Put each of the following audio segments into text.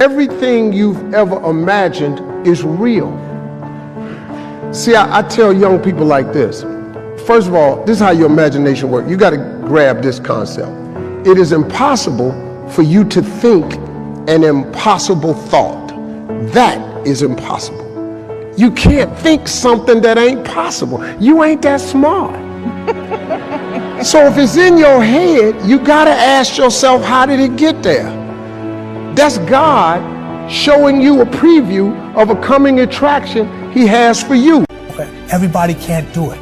Everything you've ever imagined is real. See, I tell young people like this. First of all, this is how your imagination works. You got to grab this concept. It is impossible for you to think an impossible thought. That is impossible. You can't think something that ain't possible. You ain't that smart. So if it's in your head, you got to ask yourself, how did it get there? That's God showing you a preview of a coming attraction he has for you. Okay, everybody can't do it.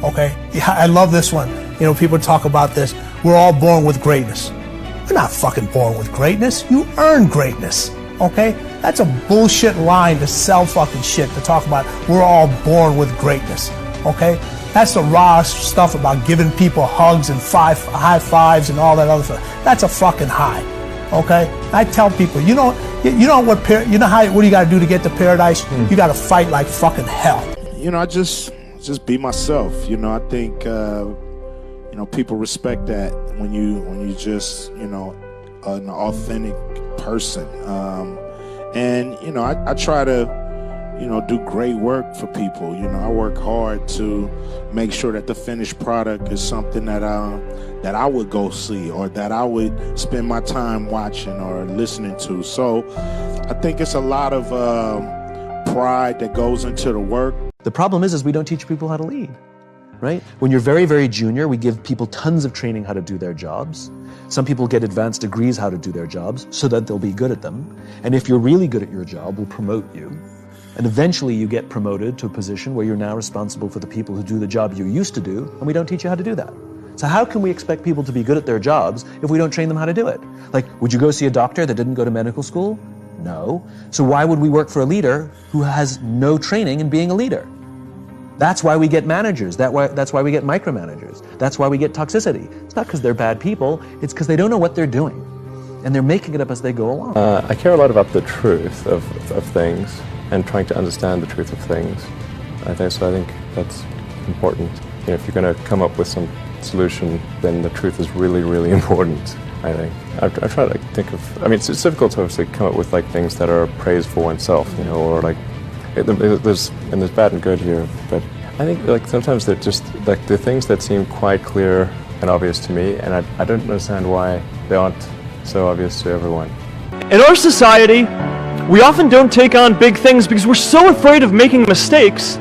Okay, yeah, I love this one. You know, people talk about this. We're all born with greatness. We're not fucking born with greatness. You earn greatness. Okay, that's a bullshit line to sell fucking shit, to talk about we're all born with greatness. Okay, that's the raw stuff about giving people hugs and high fives and all that other stuff. That's a fucking high. Okay, I tell people, what you got to do to get to paradise? You got to fight like fucking hell. You know, I just be myself. You know, I think people respect that when you just an authentic person. And you know, I try to do great work for people. You know, I work hard to make sure that the finished product is something that I would go see, or that I would spend my time watching or listening to. So I think it's a lot of pride that goes into the work. The problem is we don't teach people how to lead, right? When you're very, very junior, we give people tons of training how to do their jobs. Some people get advanced degrees how to do their jobs so that they'll be good at them. And if you're really good at your job, we'll promote you. And eventually you get promoted to a position where you're now responsible for the people who do the job you used to do, and we don't teach you how to do that. So how can we expect people to be good at their jobs if we don't train them how to do it? Like, would you go see a doctor that didn't go to medical school? No. So why would we work for a leader who has no training in being a leader? That's why we get managers. That's why we get micromanagers. That's why we get toxicity. It's not because they're bad people. It's because they don't know what they're doing. And they're making it up as they go along. I care a lot about the truth of things and trying to understand the truth of things. I think that's important. You know, if you're going to come up with some solution, then the truth is really, really important, I think. I try to think of, I mean, it's difficult to obviously come up with like things that are praise for oneself, you know, or like, there's bad and good here, but I think like sometimes they're just like the things that seem quite clear and obvious to me, and I don't understand why they aren't so obvious to everyone. In our society, we often don't take on big things because we're so afraid of making mistakes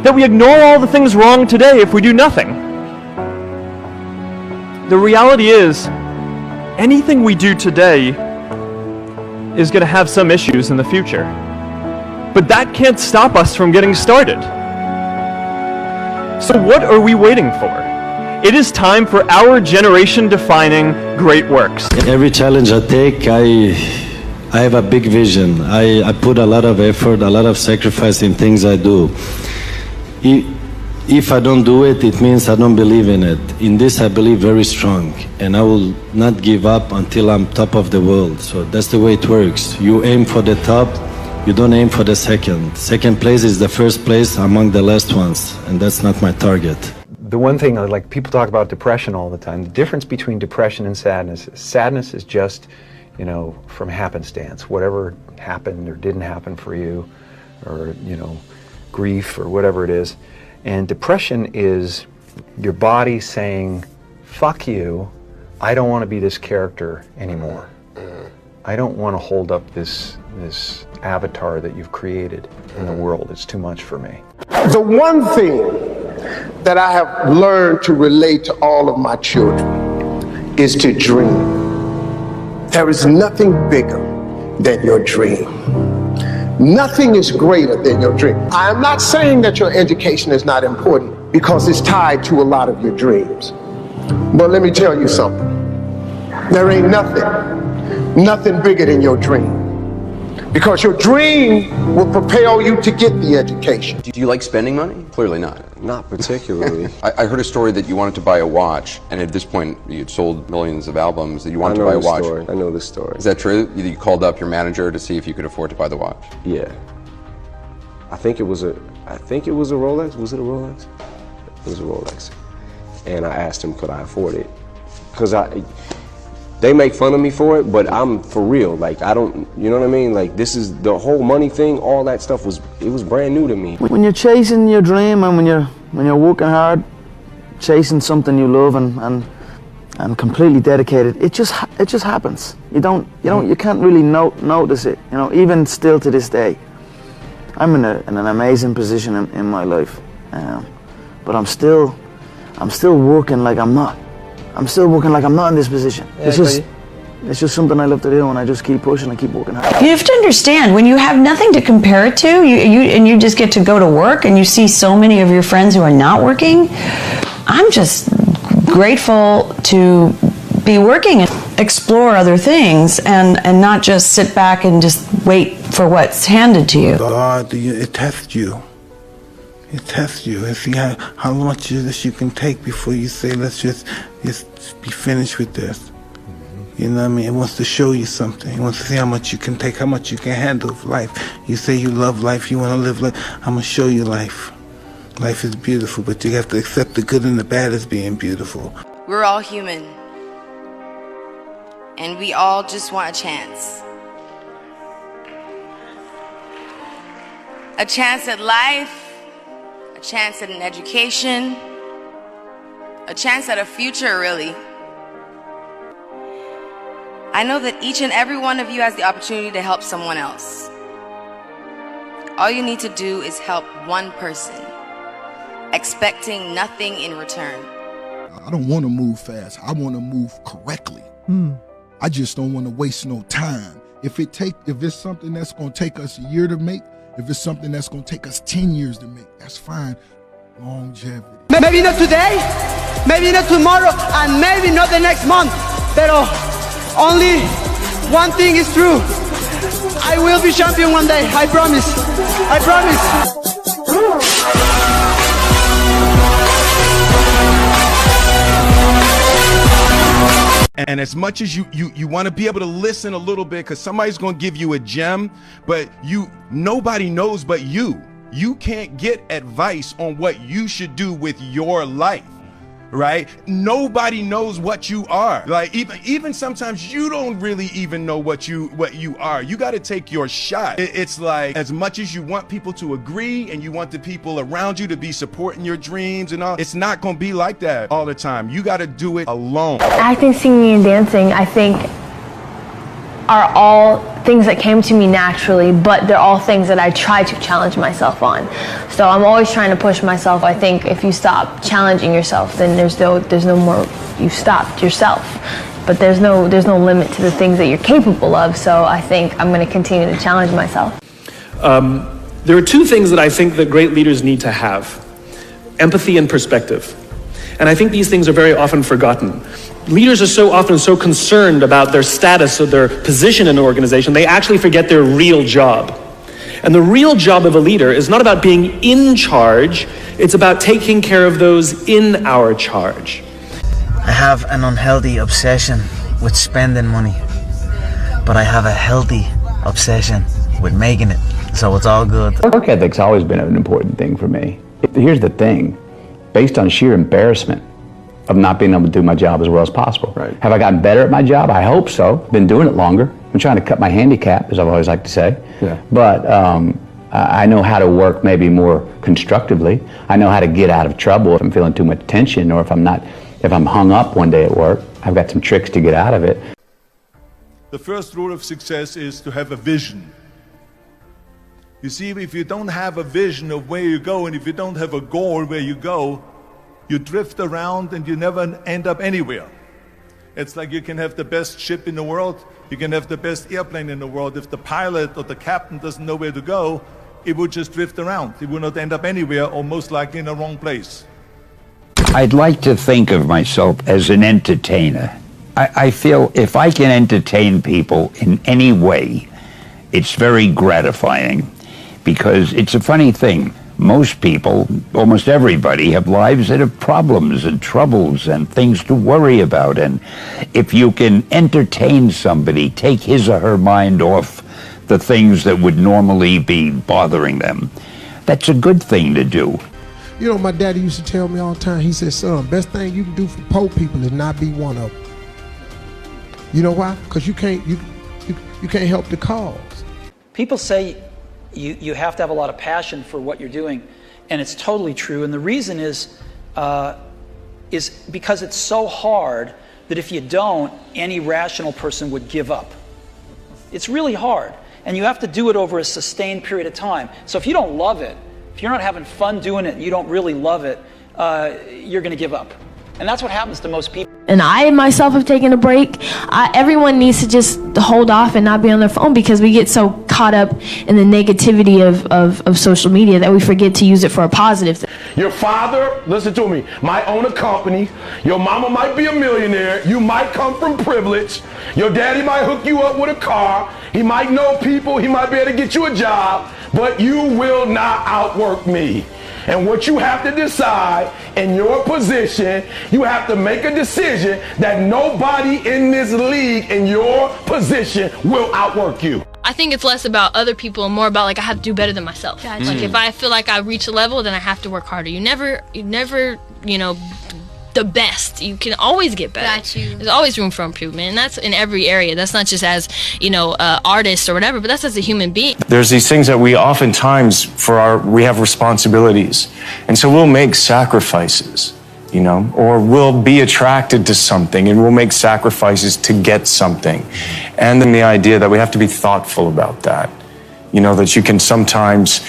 that we ignore all the things wrong today if we do nothing. The reality is, anything we do today is going to have some issues in the future. But that can't stop us from getting started. So what are we waiting for? It is time for our generation-defining great works. Every challenge I take, I have a big vision. I put a lot of effort, a lot of sacrifice in things I do. If I don't do it, it means I don't believe in it. In this I believe very strong, and I will not give up until I'm top of the world. So that's the way it works. You aim for the top, you don't aim for the second. Second place is the first place among the last ones, and that's not my target. The one thing, like people talk about depression all the time, the difference between depression and sadness is just, you know, from happenstance. Whatever happened or didn't happen for you, or, you know, grief or whatever it is. And depression is your body saying, fuck you, I don't want to be this character anymore. I don't want to hold up this avatar that you've created in the world. It's too much for me. The one thing that I have learned to relate to all of my children is to dream. There is nothing bigger than your dream. Nothing is greater than your dream. I am not saying that your education is not important, because it's tied to a lot of your dreams. But let me tell you something. There ain't nothing bigger than your dream. Because your dream will propel you to get the education. Do you like spending money? Clearly not. Not particularly. I heard a story that you wanted to buy a watch, and at this point you had sold millions of albums, that you wanted to buy a watch. I know the story. Is that true? You called up your manager to see if you could afford to buy the watch? Yeah. I think it was a Rolex. Was it a Rolex? It was a Rolex. And I asked him, could I afford it? Because they make fun of me for it, but I'm for real. Like, I don't, you know what I mean? Like, this is the whole money thing, all that stuff was brand new to me. When you're chasing your dream and when you're working hard, chasing something you love and completely dedicated, it just happens. You can't really notice it. You know, even still to this day, I'm in an amazing position in my life, but I'm still working like I'm not. I'm still working like I'm not in this position. Yeah, it's just something I love to do, and I just keep pushing and keep working hard. You have to understand, when you have nothing to compare it to, you just get to go to work and you see so many of your friends who are not working. I'm just grateful to be working and explore other things and not just sit back and just wait for what's handed to you. God, it tests you. It tests you and see how much of this you can take before you say, let's just be finished with this. You know what I mean? It wants to show you something. It wants to see how much you can take, how much you can handle of life. You say you love life, you want to live life. I'm going to show you life. Life is beautiful, but you have to accept the good and the bad as being beautiful. We're all human. And we all just want a chance. A chance at life. A chance at an education, a chance at a future, really. I know that each and every one of you has the opportunity to help someone else. All you need to do is help one person, expecting nothing in return. I don't want to move fast. I want to move correctly. I just don't want to waste no time. If it's something that's going to take us a year to make, if it's something that's going to take us 10 years to make, that's fine. Longevity. Maybe not today, maybe not tomorrow, and maybe not the next month. But only one thing is true. I will be champion one day. I promise. I promise. And as much as you want to be able to listen a little bit, because somebody's going to give you a gem, but nobody knows but you. You can't get advice on what you should do with your life, right? Nobody knows what you are. Like even sometimes you don't really even know what you are. You got to take your shot. It's like, as much as you want people to agree and you want the people around you to be supporting your dreams and all, it's not going to be like that all the time. You got to do it alone. Acting, singing, and dancing, I think, are all things that came to me naturally, but they're all things that I try to challenge myself on. So I'm always trying to push myself. I think if you stop challenging yourself, then there's no more, you stopped yourself. But there's no limit to the things that you're capable of, so I think I'm going to continue to challenge myself. There are two things that I think that great leaders need to have: empathy and perspective. And I think these things are very often forgotten. Leaders are so often so concerned about their status or their position in an organization, they actually forget their real job. And the real job of a leader is not about being in charge, it's about taking care of those in our charge. I have an unhealthy obsession with spending money, but I have a healthy obsession with making it, so it's all good. Work ethic's always been an important thing for me. Here's the thing, based on sheer embarrassment of not being able to do my job as well as possible. Right. Have I gotten better at my job? I hope so. Been doing it longer. I'm trying to cut my handicap, as I've always liked to say. Yeah. But I know how to work maybe more constructively. I know how to get out of trouble if I'm feeling too much tension, or if I'm hung up one day at work. I've got some tricks to get out of it. The first rule of success is to have a vision. You see, if you don't have a vision of where you go, and if you don't have a goal where you go, you drift around and you never end up anywhere. It's like you can have the best ship in the world, you can have the best airplane in the world. If the pilot or the captain doesn't know where to go, it would just drift around. It would not end up anywhere, or most likely in the wrong place. I'd like to think of myself as an entertainer. I feel if I can entertain people in any way, it's very gratifying, because it's a funny thing. Most people, almost everybody, have lives that have problems and troubles and things to worry about. And if you can entertain somebody, take his or her mind off the things that would normally be bothering them, that's a good thing to do. You know, my daddy used to tell me all the time, he said, son, best thing you can do for poor people is not be one of them. You know why? Because you can't help the cause. People say you have to have a lot of passion for what you're doing, and it's totally true. And the reason is because it's so hard that if you don't, any rational person would give up. It's really hard, and you have to do it over a sustained period of time. So if you don't love it, if you're not having fun doing it and you don't really love it, you're going to give up. And that's what happens to most people. And I myself have taken a break. Everyone needs to just hold off and not be on their phone, because we get so caught up in the negativity of social media that we forget to use it for a positive. Your father, listen to me, might own a company. Your mama might be a millionaire. You might come from privilege. Your daddy might hook you up with a car. He might know people. He might be able to get you a job. But you will not outwork me. And what you have to decide in your position, you have to make a decision that nobody in this league in your position will outwork you. I think it's less about other people and more about, like, I have to do better than myself. Gotcha. Like, if I feel like I reach a level, then I have to work harder. You never, you know, the best. You can always get better. Got you. There's always room for improvement, and that's in every area. That's not just as, you know, artists or whatever, but that's as a human being. There's these things that we oftentimes, we have responsibilities, and so we'll make sacrifices, you know, or we'll be attracted to something and we'll make sacrifices to get something. And then the idea that we have to be thoughtful about that, you know, that you can sometimes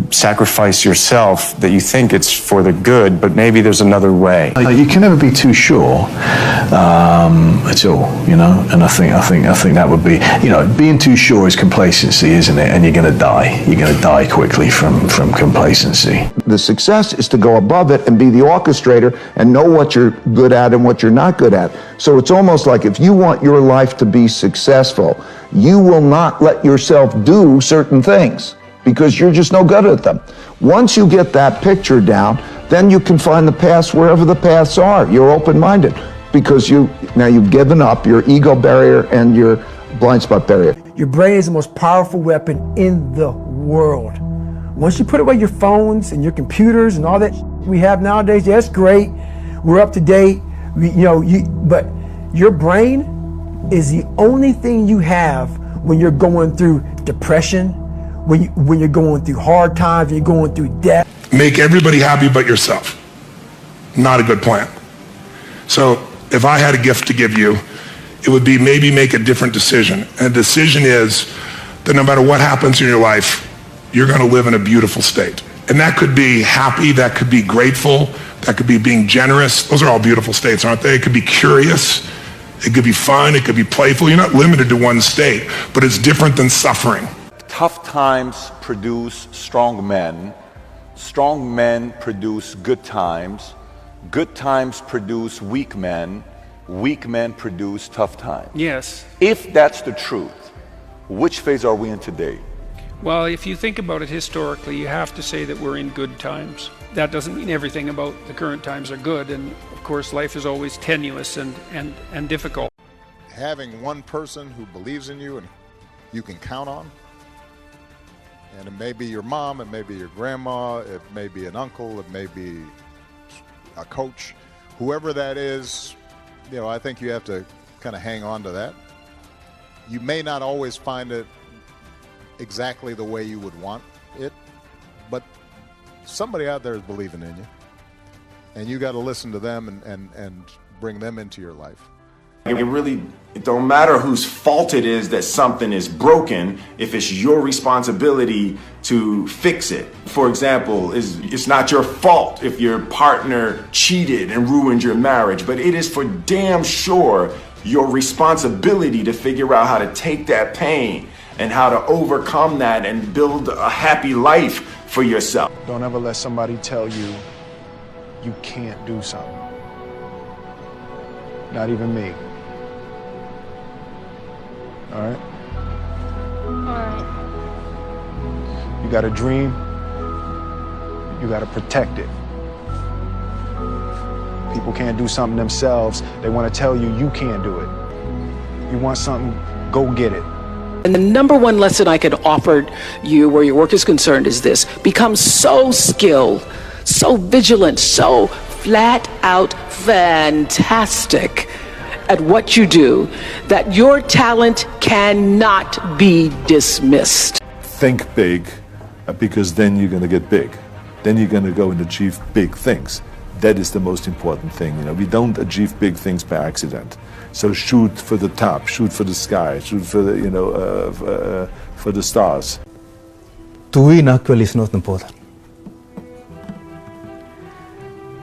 sacrifice yourself, that you think it's for the good, but maybe there's another way. You can never be too sure at all, you know. And I think that would be, you know, being too sure is complacency, isn't it? And you're going to die. You're going to die quickly from complacency. The success is to go above it and be the orchestrator and know what you're good at and what you're not good at. So it's almost like if you want your life to be successful, you will not let yourself do certain things, because you're just no good at them. Once you get that picture down, then you can find the paths wherever the paths are. You're open-minded, because you've given up your ego barrier and your blind spot barrier. Your brain is the most powerful weapon in the world. Once you put away your phones and your computers and all that we have nowadays, yeah, that's great. We're up to date. But your brain is the only thing you have when you're going through depression, when you're going through hard times, when you're going through death. Make everybody happy but yourself. Not a good plan. So if I had a gift to give you, it would be maybe make a different decision. And the decision is that no matter what happens in your life, you're going to live in a beautiful state. And that could be happy, that could be grateful, that could be being generous. Those are all beautiful states, aren't they? It could be curious, it could be fun, it could be playful. You're not limited to one state, but it's different than suffering. Tough times produce strong men. Strong men produce good times. Good times produce weak men. Weak men produce tough times. Yes. If that's the truth, which phase are we in today? Well, if you think about it historically, you have to say that we're in good times. That doesn't mean everything about the current times are good, and of course life is always tenuous and difficult. Having one person who believes in you and you can count on, and it may be your mom, it may be your grandma, it may be an uncle, it may be a coach, whoever that is, I think you have to kind of hang on to that. You may not always find it exactly the way you would want it, but somebody out there is believing in you, and you got to listen to them and bring them into your life. It don't matter whose fault it is that something is broken if it's your responsibility to fix it. For example, it's not your fault if your partner cheated and ruined your marriage, but it is for damn sure your responsibility to figure out how to take that pain and how to overcome that and build a happy life for yourself. Don't ever let somebody tell you you can't do something. Not even me. All right? All right. You got a dream, you got to protect it. People can't do something themselves. They want to tell you you can't do it. You want something, go get it. And the number one lesson I could offer you where your work is concerned is this: become so skilled, so vigilant, so flat out fantastic at what you do that your talent cannot be dismissed. Think big, because then you're going to get big. Then you're going to go and achieve big things. That is the most important thing. You know, we don't achieve big things by accident. So shoot for the top, shoot for the sky, shoot for the, for the stars. To win actually is not important.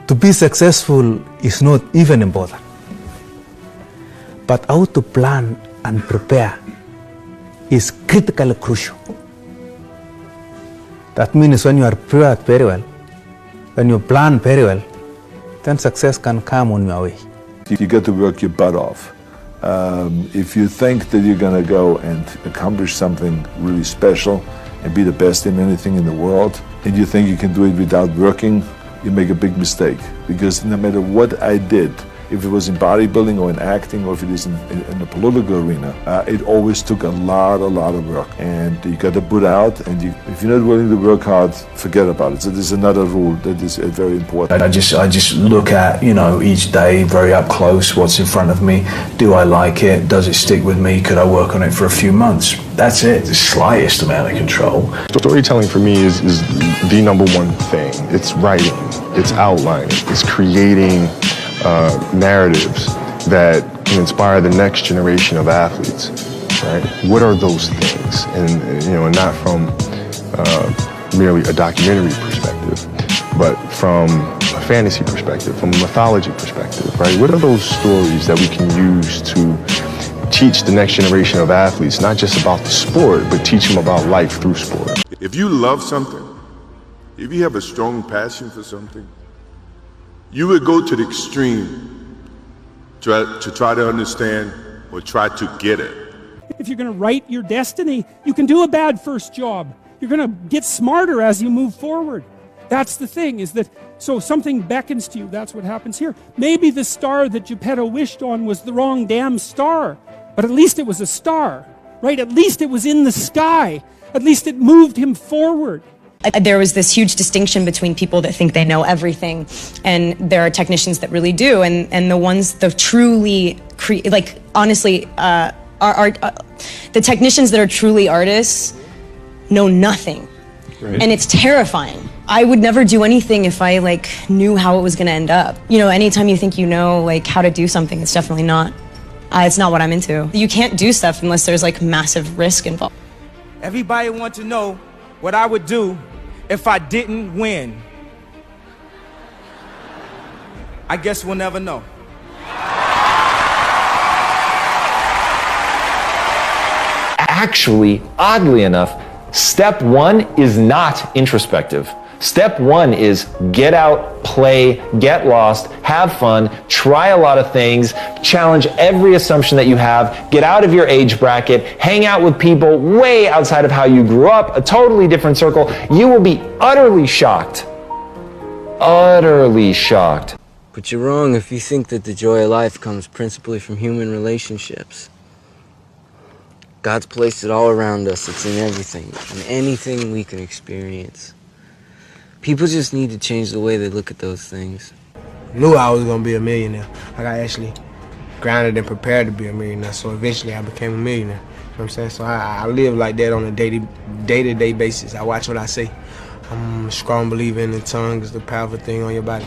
To be successful is not even important. But how to plan and prepare is critically crucial. That means when you are prepared very well, when you plan very well, then success can come on your way. You got to work your butt off. If you think that you're going to go and accomplish something really special and be the best in anything in the world, and you think you can do it without working, you make a big mistake. Because no matter what I did, if it was in bodybuilding or in acting or if it is in the political arena, it always took a lot of work. And you got to put out, and if you're not willing to work hard, forget about it. So there's another rule that is very important. I just look at, each day very up close, what's in front of me. Do I like it? Does it stick with me? Could I work on it for a few months? That's it, the slightest amount of control. Storytelling for me is the number one thing. It's writing, it's outlining, it's creating narratives that can inspire the next generation of athletes, right? What are those things? And not from merely a documentary perspective, but from a fantasy perspective, from a mythology perspective, right? What are those stories that we can use to teach the next generation of athletes, not just about the sport, but teach them about life through sport? If you love something, if you have a strong passion for something, you would go to the extreme to try to understand or try to get it. If you're going to write your destiny, you can do a bad first job. You're going to get smarter as you move forward. That's the thing, is that, so something beckons to you, that's what happens here. Maybe the star that Geppetto wished on was the wrong damn star, but at least it was a star, right? At least it was in the sky. At least it moved him forward. There was this huge distinction between people that think they know everything, and there are technicians that really do, and the ones that truly, honestly, the technicians that are truly artists know nothing. Right. And it's terrifying. I would never do anything if I knew how it was going to end up. Anytime you think you know how to do something, it's definitely not. It's not what I'm into. You can't do stuff unless there's massive risk involved. Everybody wants to know what I would do if I didn't win. I guess we'll never know. Actually, oddly enough, step one is not introspective. Step one is get out, play, get lost, have fun, try a lot of things, challenge every assumption that you have, get out of your age bracket, hang out with people way outside of how you grew up, a totally different circle. You will be utterly shocked. Utterly shocked. But you're wrong if you think that the joy of life comes principally from human relationships. God's placed it all around us. It's in everything, in anything we can experience. People just need to change the way they look at those things. I knew I was going to be a millionaire. I actually grounded and prepared to be a millionaire, so eventually I became a millionaire. You know what I'm saying? So I live like that on a day-to-day basis. I watch what I say. I'm a strong believer in the tongue is the powerful thing on your body.